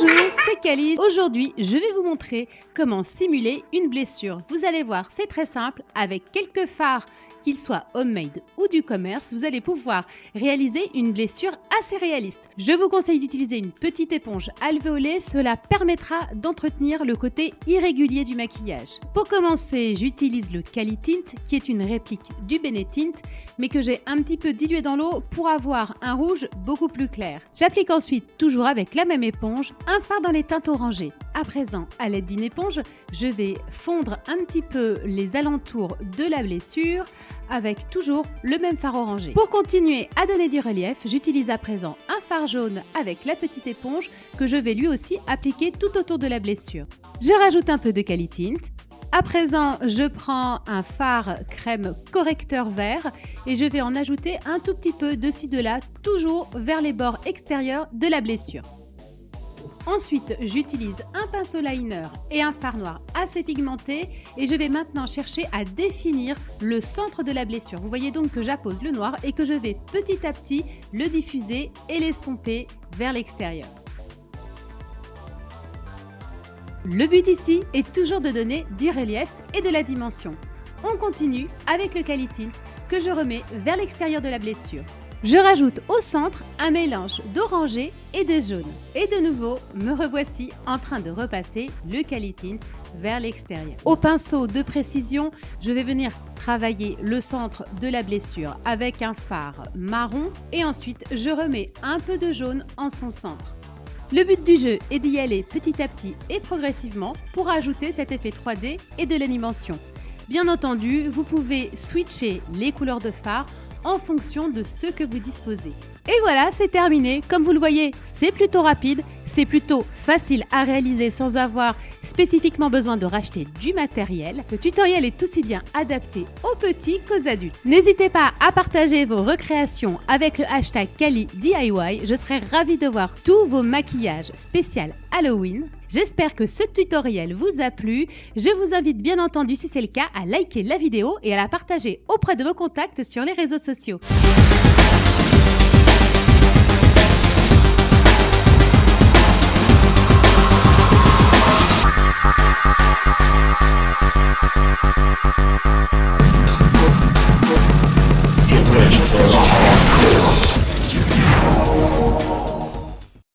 Bonjour, c'est Cali. Aujourd'hui, je vais vous montrer comment simuler une blessure. Vous allez voir, c'est très simple. Avec quelques fards, qu'ils soient homemade ou du commerce, vous allez pouvoir réaliser une blessure assez réaliste. Je vous conseille d'utiliser une petite éponge alvéolée. Cela permettra d'entretenir le côté irrégulier du maquillage. Pour commencer, j'utilise le Cali Tint, qui est une réplique du Benetint, mais que j'ai un petit peu dilué dans l'eau pour avoir un rouge beaucoup plus clair. J'applique ensuite, toujours avec la même éponge, un fard dans les teintes orangées. À présent, à l'aide d'une éponge, je vais fondre un petit peu les alentours de la blessure avec toujours le même fard orangé. Pour continuer à donner du relief, j'utilise à présent un fard jaune avec la petite éponge que je vais lui aussi appliquer tout autour de la blessure. Je rajoute un peu de Cali Tint. À présent, je prends un fard crème correcteur vert et je vais en ajouter un tout petit peu de ci de là, toujours vers les bords extérieurs de la blessure. Ensuite, j'utilise un pinceau liner et un fard noir assez pigmenté et je vais maintenant chercher à définir le centre de la blessure. Vous voyez donc que j'appose le noir et que je vais petit à petit le diffuser et l'estomper vers l'extérieur. Le but ici est toujours de donner du relief et de la dimension. On continue avec le Cali Tint que je remets vers l'extérieur de la blessure. Je rajoute au centre un mélange d'orangé et de jaune. Et de nouveau, me revoici en train de repasser le Cali Tint vers l'extérieur. Au pinceau de précision, je vais venir travailler le centre de la blessure avec un fard marron et ensuite je remets un peu de jaune en son centre. Le but du jeu est d'y aller petit à petit et progressivement pour ajouter cet effet 3D et de l'animation. Bien entendu, vous pouvez switcher les couleurs de fard en fonction de ce que vous disposez. Et voilà, c'est terminé. Comme vous le voyez, c'est plutôt rapide, c'est plutôt facile à réaliser sans avoir spécifiquement besoin de racheter du matériel. Ce tutoriel est aussi bien adapté aux petits qu'aux adultes. N'hésitez pas à partager vos recréations avec le hashtag CaliDIY. Je serai ravie de voir tous vos maquillages spéciaux Halloween. J'espère que ce tutoriel vous a plu. Je vous invite bien entendu, si c'est le cas, à liker la vidéo et à la partager auprès de vos contacts sur les réseaux sociaux.